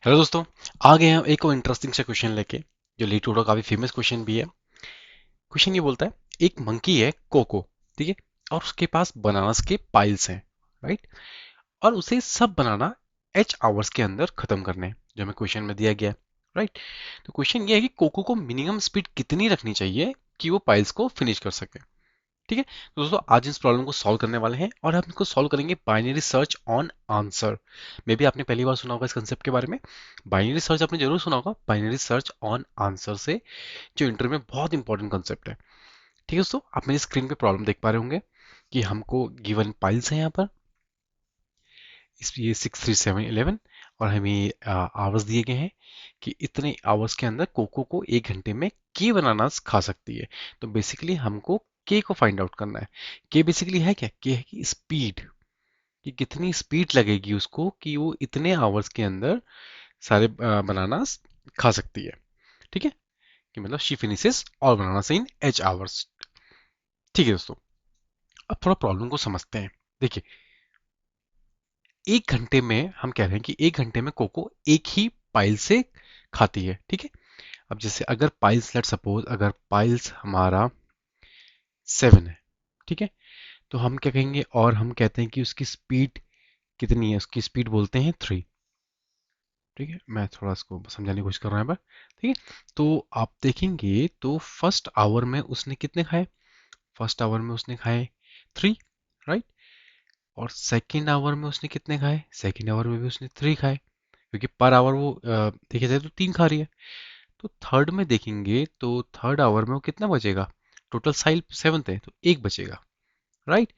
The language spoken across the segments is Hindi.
हेलो दोस्तों। आ गए हम एक और इंटरेस्टिंग सा क्वेश्चन लेके, जो लेट का काफी फेमस क्वेश्चन भी है। क्वेश्चन ये बोलता है, एक मंकी है कोको, ठीक है, और उसके पास बनानास के पाइल्स हैं, राइट, और उसे सब बनाना एच आवर्स के अंदर खत्म करने हैं, जो हमें क्वेश्चन में दिया गया है, राइट। तो क्वेश्चन ये है कि कोको को मिनिमम स्पीड कितनी रखनी चाहिए कि वो पाइल्स को फिनिश कर सके। ठीक है, तो दोस्तों आज इस प्रॉब्लम को सॉल्व करने वाले हैं और हम इसको सॉल्व करेंगे बाइनरी सर्च ऑन आंसर। मे भी आपने पहली बार सुना होगा इस कंसेप्ट के बारे में। बाइनरी सर्च आपने जरूर सुना होगा, बाइनरी सर्च ऑन आंसर से, जो इंटरव्यू में बहुत इंपॉर्टेंट कंसेप्ट है। ठीक है दोस्तों, आप मेरी स्क्रीन पे प्रॉब्लम देख पा रहे होंगे कि हमको गिवन पाइल्स हैं यहाँ पर, इस ये 6 3 7 11, और हमें आवर्स दिए गए हैं कि इतने आवर्स के अंदर कोको को 1 घंटे में के बनानास खा सकती है। तो बेसिकली हमको के को फाइंड आउट करना है। के बेसिकली है क्या? के है कि स्पीड, कि कितनी स्पीड लगेगी उसको कि वो इतने आवर्स के अंदर सारे बनानास खा सकती है। ठीक है, कि मतलब she finishes all bananas in H hours. ठीक है दोस्तों, अब थोड़ा प्रॉब्लम को समझते हैं। देखिए, 1 घंटे में हम कह रहे हैं कि 1 घंटे में कोको एक ही पाइल से खाती है। ठीक है, अब जैसे अगर पाइल्स, लेट सपोज अगर पाइल्स हमारा 7 है, ठीक है, तो हम क्या कहेंगे, और हम कहते हैं कि उसकी स्पीड कितनी है, उसकी स्पीड बोलते हैं 3। ठीक है, मैं थोड़ा इसको समझाने की कोशिश कर रहा हूँ यहाँ पर। ठीक है, तो आप देखेंगे तो फर्स्ट आवर में उसने कितने खाए, फर्स्ट आवर में उसने खाए 3, राइट। और सेकेंड आवर में उसने कितने खाए, सेकेंड आवर में भी उसने 3 खाए, क्योंकि पर आवर वो देखा जाए तो 3 खा रही है। तो थर्ड में देखेंगे तो थर्ड आवर में वो कितना बचेगा, टोटल साइल 7 थे तो एक बचेगा, राइट।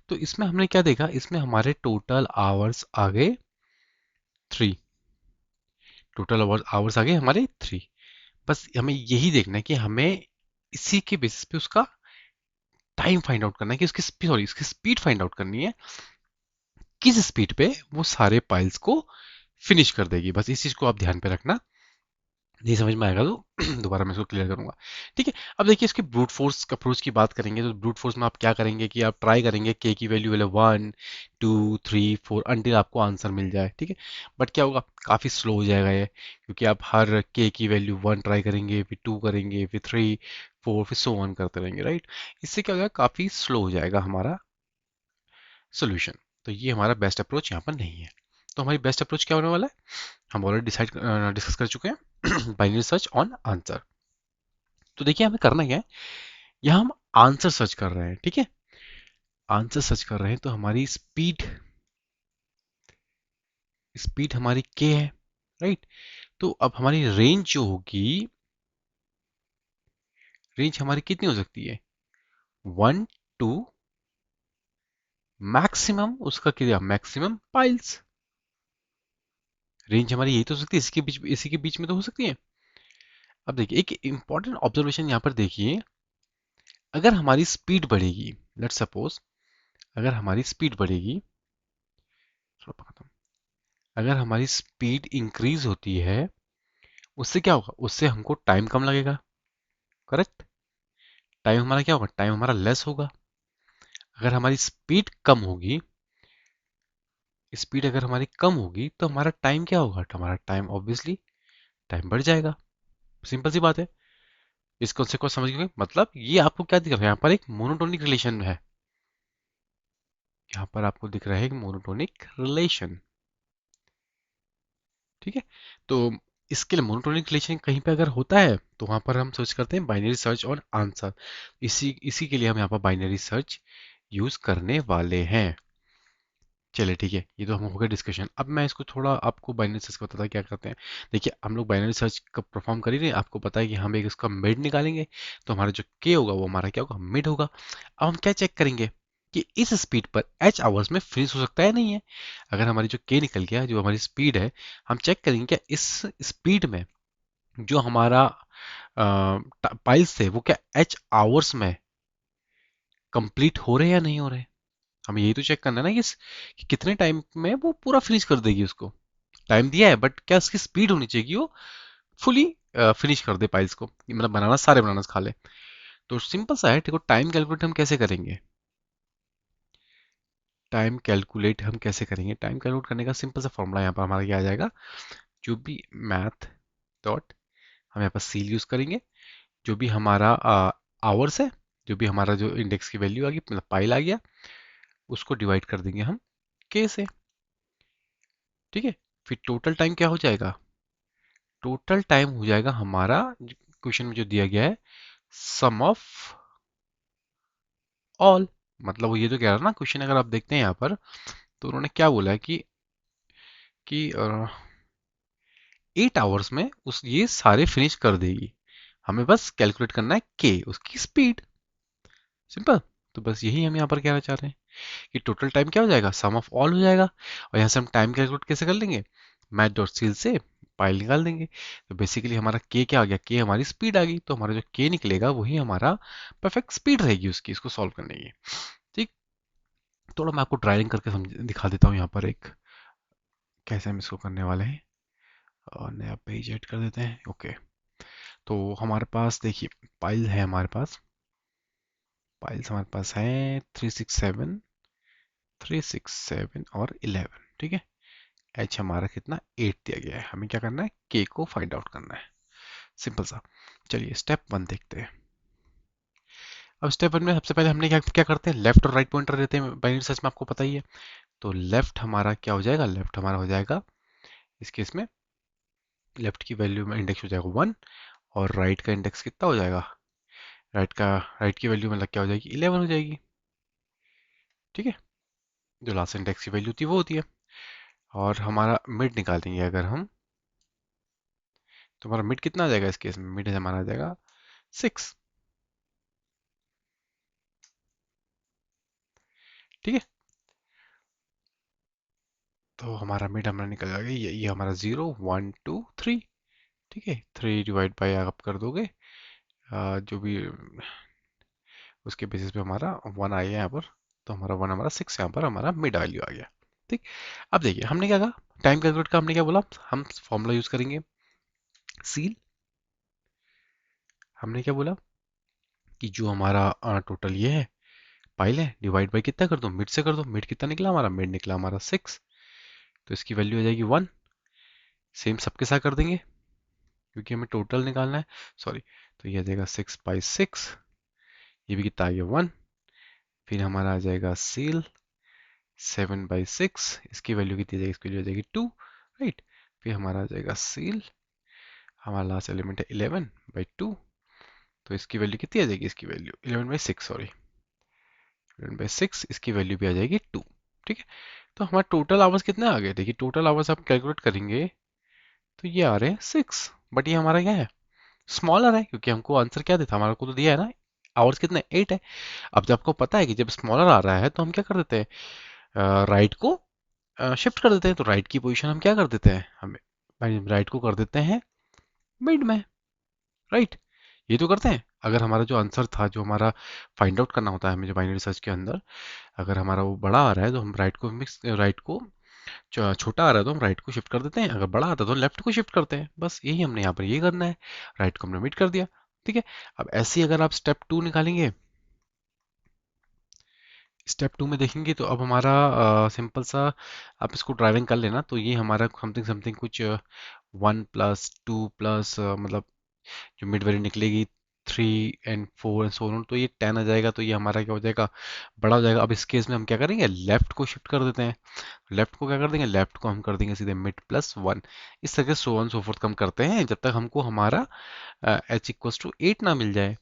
तो इसमें हमने क्या देखा, इसमें हमारे टोटल आवर्स आ गए 3, टोटल आवर्स आ गए हमारे 3। बस हमें यही देखना है कि हमें इसी के बेसिस पे उसका टाइम फाइंड आउट करना है, कि उसकी स्पीड, सॉरी उसकी स्पीड फाइंड आउट करनी है, किस स्पीड पे वो सारे पाइल्स को फिनिश कर देगी। बस इस चीज को आप ध्यान पे रखना, नहीं समझ में आएगा तो दोबारा मैं इसको क्लियर करूंगा। ठीक है, अब देखिए इसके ब्रूट फोर्स अप्रोच की बात करेंगे, तो ब्रूट फोर्स में आप क्या करेंगे कि आप ट्राई करेंगे के की वैल्यू वाले 1 2 3 4 अंटिल आपको आंसर मिल जाए। ठीक है, बट क्या होगा, काफ़ी स्लो हो जाएगा ये, क्योंकि आप हर के की वैल्यू 1 ट्राई करेंगे, फिर 2 करेंगे, फिर 3 4, फिर सो ऑन करते रहेंगे, राइट। इससे क्या होगा, काफ़ी स्लो हो जाएगा हमारा सोल्यूशन। तो ये हमारा बेस्ट अप्रोच यहाँ पर नहीं है। तो हमारी बेस्ट अप्रोच क्या होने वाला है, हम ऑलरेडी डिस्कस कर चुके हैं बाइनरी सर्च ऑन आंसर। तो देखिए हमें करना क्या है, यहाँ हम आंसर सर्च कर रहे हैं। ठीक है, आंसर सर्च कर रहे हैं तो हमारी स्पीड, स्पीड हमारी के है, राइट। तो अब हमारी रेंज जो होगी, रेंज हमारी कितनी हो सकती है, 1 2, मैक्सिमम उसका क्या, मैक्सिमम पाइल्स। रेंज हमारी यही तो हो सकती है, इसी के बीच में तो हो सकती है। अब देखिए एक इंपॉर्टेंट ऑब्जर्वेशन यहाँ पर देखिए, अगर हमारी स्पीड बढ़ेगी, लेट सपोज अगर हमारी स्पीड बढ़ेगी, थोड़ा पकड़ता हूँ, अगर हमारी स्पीड इंक्रीज होती है, उससे क्या होगा, उससे हमको टाइम कम लगेगा, करेक्ट। टाइम हमारा क्या होगा, टाइम हमारा लेस होगा। अगर हमारी स्पीड कम होगी, स्पीड अगर हमारी कम होगी तो हमारा टाइम क्या होगा, हमारा टाइम ऑब्वियसली टाइम बढ़ जाएगा। सिंपल सी बात है। इस कॉन्सेप्ट को समझ गए, मतलब ये आपको क्या दिख रहा है, यहाँ पर एक मोनोटोनिक रिलेशन है, यहाँ पर आपको दिख रहा है एक मोनोटोनिक रिलेशन। ठीक है, तो इसके लिए मोनोटोनिक रिलेशन कहीं पे अगर होता है तो वहां पर हम सर्च करते हैं बाइनरी सर्च और आंसर। इसी इसी के लिए हम यहाँ पर बाइनरी सर्च यूज करने वाले हैं। चलिए ठीक है, ये तो हम हो गया डिस्कशन। अब मैं इसको थोड़ा आपको बाइनरी सर्च का बताता क्या करते हैं। देखिए हम लोग बाइनरी सर्च का परफॉर्म कर ही रहे हैं, आपको पता है कि हम एक इसका मिड निकालेंगे, तो हमारा जो के होगा वो हमारा क्या होगा, मिड होगा। अब हम क्या चेक करेंगे कि इस स्पीड पर एच आवर्स में फिनिश हो सकता है नहीं है। अगर हमारी जो के निकल गया, जो हमारी स्पीड है, हम चेक करेंगे क्या इस स्पीड में जो हमारा पाइल्स थे वो क्या एच आवर्स में कंप्लीट हो रहे हैं या नहीं हो रहे। हमें यही तो चेक करना है ना कि कि कितने टाइम में वो पूरा फिनिश कर देगी। उसको टाइम दिया है, बट क्या उसकी स्पीड होनी चाहिए कि वो फुली फिनिश कर दे पाइल्स को, मतलब बनाना सारे बनाना खा ले। तो सिंपल सा है, देखो टाइम कैलकुलेट हम कैसे करेंगे, टाइम कैलकुलेट हम कैसे करेंगे, टाइम कैलकुलेट करने का सिंपल सा फॉर्मूला यहाँ पर हमारा क्या आ जाएगा, जो भी मैथ डॉट हम यहाँ पर सील यूज करेंगे, जो भी हमारा आवर्स है, जो भी हमारा जो इंडेक्स की वैल्यू आ गई मतलब पाइल आ गया, उसको डिवाइड कर देंगे हम के से। ठीक है, फिर टोटल टाइम क्या हो जाएगा, टोटल टाइम हो जाएगा हमारा क्वेश्चन में जो दिया गया है सम ऑफ ऑल। मतलब वो ये जो कह रहा है ना क्वेश्चन, अगर आप देखते हैं यहाँ पर तो उन्होंने क्या बोला है कि 8 आवर्स में उस ये सारे फिनिश कर देगी, हमें बस कैलकुलेट करना है के उसकी स्पीड, सिंपल। तो बस यही हम यहाँ पर कहना चाह रहे हैं कि टोटल टाइम क्या हो जाएगा, सम ऑफ ऑल हो जाएगा। और यहाँ से हम टाइम कैलकुलेट कैसे कर लेंगे, मैथ डॉट सील से पाइल निकाल देंगे। तो बेसिकली हमारा के क्या आ गया, के हमारी स्पीड आ गई, तो हमारा जो के निकलेगा वही हमारा परफेक्ट स्पीड रहेगी उसकी, इसको सॉल्व करने की। ठीक, थोड़ा मैं आपको ड्राइविंग करके समझ दिखा देता हूँ यहाँ पर एक, कैसे हम इसको करने वाले हैं। और नया पेज ऐड कर देते हैं। ओके, तो हमारे पास देखिए पाइल है, हमारे पास पाइल्स हमारे पास है 367, 367 और 11। ठीक है, एच हमारा कितना 8 दिया गया है, हमें क्या करना है के को फाइंड आउट करना है, सिंपल सा। चलिए स्टेप वन देखते हैं। अब स्टेप वन में सबसे पहले हमने क्या क्या करते हैं, लेफ्ट और राइट पॉइंटर देते हैं बाइनरी सर्च में, आपको पता ही है। तो लेफ्ट हमारा क्या हो जाएगा, लेफ्ट हमारा हो जाएगा इस केस में लेफ्ट की वैल्यू में इंडेक्स हो जाएगा 1, और राइट का इंडेक्स कितना हो जाएगा, राइट की वैल्यू मतलब क्या हो जाएगी 11 हो जाएगी। ठीक है, जो लास्ट इंडेक्स की वैल्यू थी वो होती है। और हमारा मिड निकालेंगे अगर हम, तो हमारा मिड कितना आ जाएगा इस केस में, मिड हमारा आ जाएगा 6। ठीक है, तो हमारा मिड हमारा निकल जाएगा, ये हमारा 0 1 2 3। ठीक है, 3 डिवाइड बाई आप कर दोगे जो भी उसके बेसिस पे हमारा 1 आ गया यहाँ पर, तो हमारा 1 हमारा 6 यहाँ पर हमारा मिड वैल्यू आ गया। ठीक, अब देखिए हमने क्या कहा, टाइम कैलकुलेट का हमने क्या बोला, हम फॉर्मूला यूज करेंगे सील। हमने क्या बोला कि जो हमारा टोटल ये है पाइल है, डिवाइड बाई कितना कर दो, मिड से कर दो, मिड कितना निकला हमारा, मिड निकला हमारा 6, तो इसकी वैल्यू हो जाएगी 1। सेम सबके साथ कर देंगे क्योंकि हमें टोटल निकालना है, सॉरी। तो ये आ जाएगा 6/6, ये भी कितना आ गया 1। फिर हमारा आ जाएगा सील 7/6, इसकी वैल्यू कितनी आ जाएगी, इसकी वैल्यू आ जाएगी 2, राइट। फिर हमारा आ जाएगा सील, हमारा लास्ट एलिमेंट है 11/2, तो इसकी वैल्यू कितनी आ जाएगी, इसकी वैल्यू 11/6, सॉरी 11/6, इसकी वैल्यू भी आ जाएगी 2। ठीक है, तो हमारा टोटल आवर्स कितने आ गए, देखिए टोटल आवर्स आप कैलकुलेट करेंगे तो ये आ रहे हैं 6, बट ये हमारा क्या है, स्मॉलर है, क्योंकि हमको आंसर क्या देता, हमारा को तो दिया है ना आवर्स कितने 8 है। अब जब आपको पता है कि जब स्मॉलर आ रहा है तो हम क्या कर देते हैं, राइट को शिफ्ट कर देते हैं, तो राइट की पोजीशन हम क्या कर देते हैं, हमें राइट को कर देते हैं मिड में, राइट। ये तो करते हैं, अगर हमारा जो आंसर था, जो हमारा फाइंड आउट करना होता है हमें जो बाइनरी सर्च के अंदर, अगर हमारा वो बड़ा आ रहा है तो हम राइट को छोटा आ रहा है तो हम राइट को शिफ्ट कर देते हैं, अगर बड़ा आता है तो लेफ्ट को शिफ्ट करते हैं, बस यही हमने यहाँ पर ये करना है, राइट को हमने मिड कर दिया। ठीक है, अब ऐसे ही अगर आप स्टेप 2 निकालेंगे, स्टेप 2 में देखेंगे तो अब हमारा सिंपल सा, आप इसको ड्राइविंग कर लेना, तो ये हमारा समथिंग समथिंग कुछ 1+2+ मतलब जो मिड वैल्यू निकलेगी 3 and 4 and so on, तो ये 10 आ जाएगा, तो ये हमारा क्या हो जाएगा, बड़ा हो जाएगा। अब इस केस में हम क्या करेंगे, लेफ्ट को शिफ्ट कर देते हैं, लेफ्ट को क्या कर देंगे, लेफ्ट को हम कर देंगे सीधे मिड+1। इस तरह से सो ऑन सो फोर्थ कम करते हैं जब तक हमको हमारा h=8 ना मिल जाए।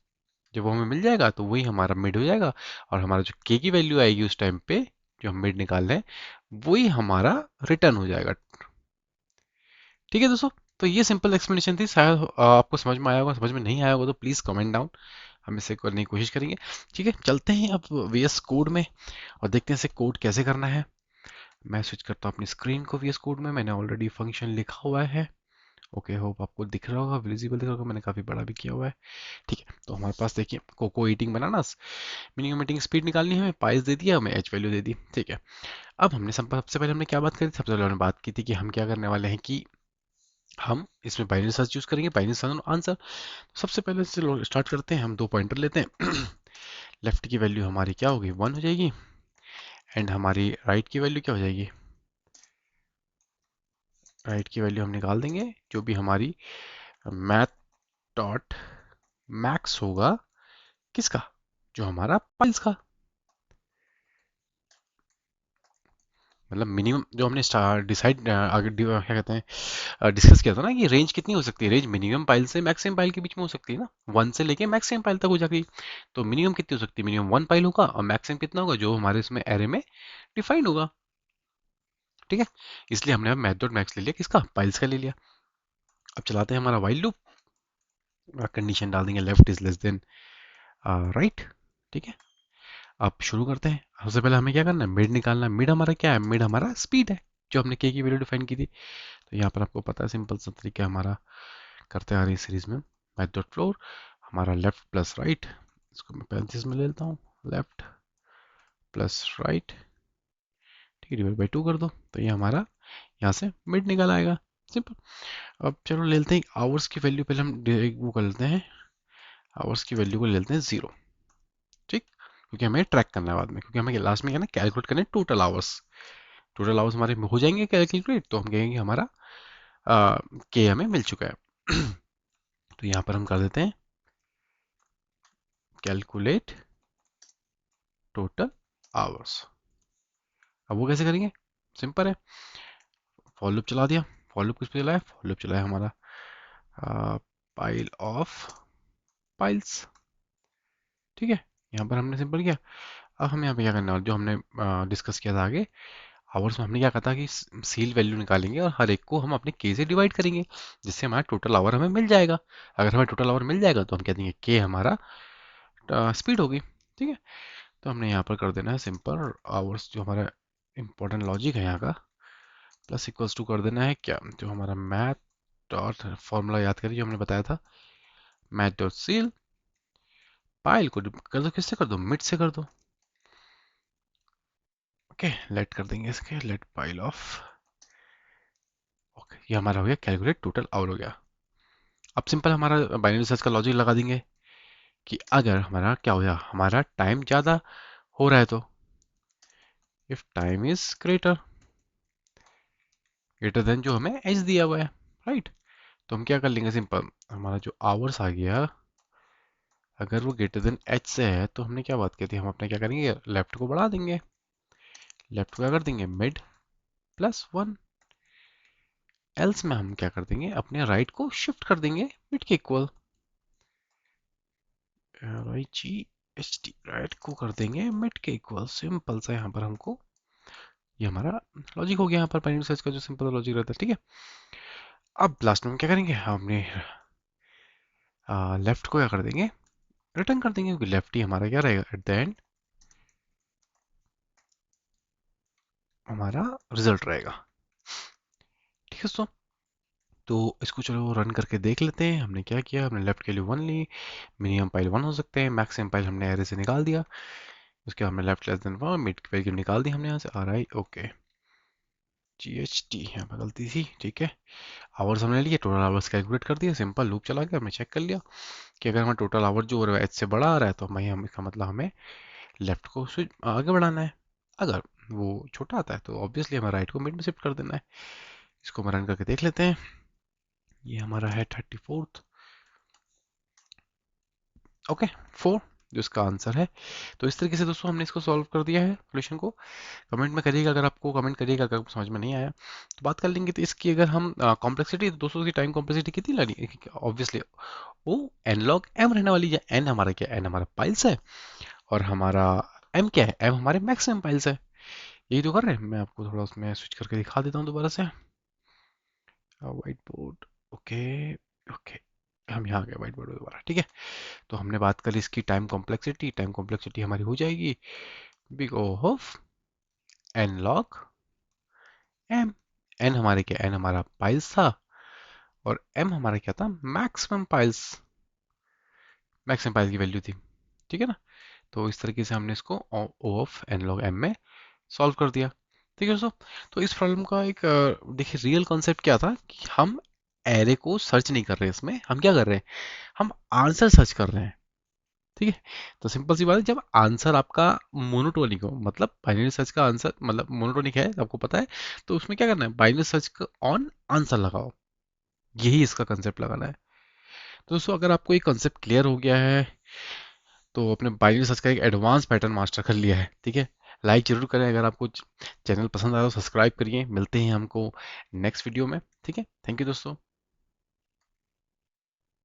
जब वो हमें मिल जाएगा तो वही हमारा मिड हो जाएगा, और हमारा जो k की वैल्यू आएगी उस टाइम पे जो हम मिड निकाल रहे हैं वही हमारा रिटर्न हो जाएगा। ठीक है दोस्तों, तो ये सिंपल एक्सप्लेनेशन थी, शायद आपको समझ में आया होगा, समझ में नहीं आया होगा तो प्लीज़ कमेंट डाउन, हम इसे करने की कोशिश करेंगे। ठीक है, चलते हैं अब VS कोड में और देखते हैं इसे कोड कैसे करना है। मैं स्विच करता हूँ अपनी स्क्रीन को VS कोड में, मैंने ऑलरेडी फंक्शन लिखा हुआ है। ओके, होप आपको दिख रहा होगा, विजिबल दिख रहा होगा, मैंने काफ़ी बड़ा भी किया हुआ है। ठीक है, तो हमारे पास देखिए कोको ईटिंग बनाना, मिनिमम मीटिंग स्पीड निकालनी है, हमें पाइस दे दिया, हमें एच वैल्यू दे दी। ठीक है, अब हमने सबसे पहले हमने क्या बात करी थी, सबसे पहले हमने बात की थी कि हम क्या करने वाले हैं कि हम इसमें बाइनरी सर्च यूज करेंगे, बाइनरी सर्च आंसर। सबसे पहले से स्टार्ट करते हैं, हम 2 पॉइंटर लेते हैं लेफ्ट की वैल्यू हमारी क्या होगी 1 हो जाएगी, एंड हमारी राइट की वैल्यू क्या हो जाएगी राइट की वैल्यू हम निकाल देंगे, जो भी हमारी मैथ डॉट मैक्स होगा किसका, जो हमारा पाइल्स का, मतलब मिनिमम जो हमने डिसाइड आगे क्या कहते हैं डिस्कस किया था ना, कि रेंज कितनी हो सकती है, रेंज मिनिमम पाइल से मैक्सिमम पाइल के बीच में हो सकती है ना, 1 से लेके मैक्सिमम पाइल तक हो जाएगी। तो मिनिमम कितनी हो सकती है, मिनिमम 1 पाइल होगा, और मैक्सिमम कितना होगा जो हमारे इसमें एरे में डिफाइंड होगा। ठीक है, इसलिए हमने अब मैथ डॉट मैक्स ले लिया, किसका, पाइल्स का ले लिया। अब चलाते हैं हमारा वाइल लूप, कंडीशन डाल देंगे left is less than right. ठीक है, अब शुरू करते हैं। सबसे पहले हमें क्या करना है, मिड निकालना है। मिड हमारा क्या है, मिड हमारा स्पीड है, जो हमने के की वैल्यू डिफाइन की थी। तो यहाँ पर आपको पता है सिंपल सा तरीका हमारा करते आ रही सीरीज में, मैथ डॉट फ्लोर हमारा लेफ्ट प्लस राइट, इसको मैं पैरेंथेसिस में ले लेता हूँ, लेफ्ट प्लस राइट, ठीक है, डिवाइड बाई 2 कर दो, तो ये हमारा यहाँ से मिड निकल आएगा, सिंपल। अब चलो ले लेते हैं आवर्स की वैल्यू, पहले हम वो कर लेते हैं, आवर्स की वैल्यू को ले लेते हैं 0, ठीक, क्योंकि हमें ट्रैक करना है बाद में, क्योंकि हमें लास्ट में क्या ना कैलकुलेट करना है टोटल आवर्स। टोटल आवर्स हमारे हो जाएंगे कैलकुलेट, तो हम कहेंगे हमारा के हमें मिल चुका है। तो यहाँ पर हम कर देते हैं कैलकुलेट टोटल आवर्स। अब वो कैसे करेंगे, सिंपल है, फॉर लूप चला दिया। फॉर लूप किस पे चलाया, फॉर लूप चलाया हमारा पाइल ऑफ पाइल्स। ठीक है, यहाँ पर हमने सिंपल किया। अब हम यहाँ पे क्या करना है, जो हमने डिस्कस किया था आगे आवर्स में, हमने क्या कहा था कि सील वैल्यू निकालेंगे और हर एक को हम अपने के से डिवाइड करेंगे, जिससे हमारा टोटल आवर हमें मिल जाएगा। अगर हमें टोटल आवर मिल जाएगा तो हम कह देंगे के हमारा स्पीड होगी। ठीक है, तो हमने यहाँ पर कर देना है सिंपल आवर्स, जो हमारा इंपॉर्टेंट लॉजिक है यहाँ का, प्लस इक्वल्स टू कर देना है क्या, जो हमारा मैथ डॉट फॉर्मूला याद करिए जो हमने बताया था, मैथ डॉट सील पाइल को कर दो, किससे कर दो, मिड से कर दो। ओके, लेट कर देंगे इसके, लेट पाइल ऑफ। ओके, ये हमारा हो गया कैलकुलेट टोटल आवर हो गया। अब सिंपल हमारा बाइनरी सर्च का लॉजिक लगा देंगे कि अगर हमारा क्या हो गया, हमारा टाइम ज़्यादा हो रहा है तो if time is greater, greater than जो हमें एच दिया हुआ है, राइट। तो हम क्या कर लेंगे, सिंपल हमारा जो आवर्स आ गया, अगर वो ग्रेटर देन एच से है तो हमने क्या बात की थी, हम अपने क्या करेंगे, लेफ्ट को बढ़ा देंगे, लेफ्ट को क्या कर देंगे, मिड प्लस 1, एल्स में हम क्या कर देंगे, अपने राइट को शिफ्ट कर देंगे मिड के इक्वल, राइट जी एच टी, राइट को कर देंगे मिड के इक्वल, सिंपल सा यहाँ पर हमको, ये हमारा लॉजिक हो गया यहाँ पर बाइनरी सर्च का जो सिंपल लॉजिक रहता है। ठीक है, अब लास्ट में हम क्या करेंगे, हमने लेफ्ट को क्या कर देंगे, रिटर्न कर देंगे, क्योंकि लेफ्ट ही हमारा क्या रहेगा एट द एंड, हमारा रिजल्ट रहेगा। ठीक है दोस्तों, तो इसको चलो रन करके देख लेते हैं। हमने क्या किया, हमने लेफ्ट के लिए 1 ली, मिनिमम पाइल 1 हो सकते हैं, मैक्सिमम पाइल हमने एरे से निकाल दिया, उसके बाद हमने लेफ्ट लेस देन 1, मिड की वैल्यू निकाल दी हमने यहाँ से, are I okay ji H T, यहाँ पर गलती थी। ठीक है, आवर्स हमने लिए, टोटल आवर्स कैलकुलेट कर दिया, सिंपल लूप चला गया, हमने चेक कर लिया कि अगर हमारा टोटल आवर जो एच से बड़ा आ रहा है तो हम इसका मतलब हमें लेफ्ट को स्विच आगे बढ़ाना है। अगर वो छोटा आता है तो ऑब्वियसली हमें राइट को मिड में शिफ्ट कर देना है। इसको हम रन करके देख लेते हैं, ये हमारा है 34th, ओके 4 जो इसका आंसर है। तो इस तरीके से दोस्तों हमने इसको सॉल्व कर दिया है सॉल्यूशन को। कमेंट में करिएगा, अगर आपको कमेंट करिएगा अगर आपको समझ में नहीं आया तो बात कर लेंगे। तो इसकी अगर हम कॉम्प्लेक्सिटी, तो दोस्तों की टाइम कॉम्प्लेक्सिटी कितनी लानी है, ऑब्वियसली वो एन लॉग एम रहने वाली है। एन हमारा क्या है, एन हमारा पाइल्स है, और हमारा एम क्या है, एम हमारे मैक्सिमम पाइल्स है। यही तो कर रहे हैं, मैं आपको थोड़ा उसमें स्विच करके दिखा देता हूँ दोबारा से, व्हाइट बोर्ड, ओके ओके, हम यहाँ आ गए व्हाइट बोर्ड में दोबारा। ठीक है, तो हमने बात करी इसकी टाइम कॉम्प्लेक्सिटी, टाइम कॉम्प्लेक्सिटी हमारी हो जाएगी big O of n log m. N हमारे क्या, एन हमारा पाइल्स था, और एम हमारा क्या था, मैक्सिमम पाइल्स, मैक्सिमम पाइल्स की वैल्यू थी। ठीक है ना, तो इस तरीके से हमने इसको ओ ऑफ एन लॉग एम में सॉल्व कर दिया। ठीक है दोस्तों, तो इस प्रॉब्लम का एक देखिए रियल कॉन्सेप्ट क्या था कि हम एरे को सर्च नहीं कर रहे हैं, इसमें हम क्या कर रहे हैं, हम आंसर सर्च कर रहे हैं। ठीक है। तो सिंपल सी बात है, जब आंसर आपका मोनोटोनिक हो, मतलब बाइनरी सर्च का आंसर मतलब मोनोटोनिक है आपको पता है, तो उसमें क्या करना है, बाइनरी सर्च का ऑन आंसर लगाओ, यही इसका कंसेप्ट लगाना है। तो दोस्तों अगर आपको ये कंसेप्ट क्लियर हो गया है, तो अपने बाइनरी सर्च का एक एडवांस पैटर्न मास्टर कर लिया है, ठीक है। लाइक जरूर करें, अगर आपको चैनल पसंद आया तो सब्सक्राइब करिए। मिलते हैं हमको नेक्स्ट वीडियो में, ठीक है। थैंक यू दोस्तों।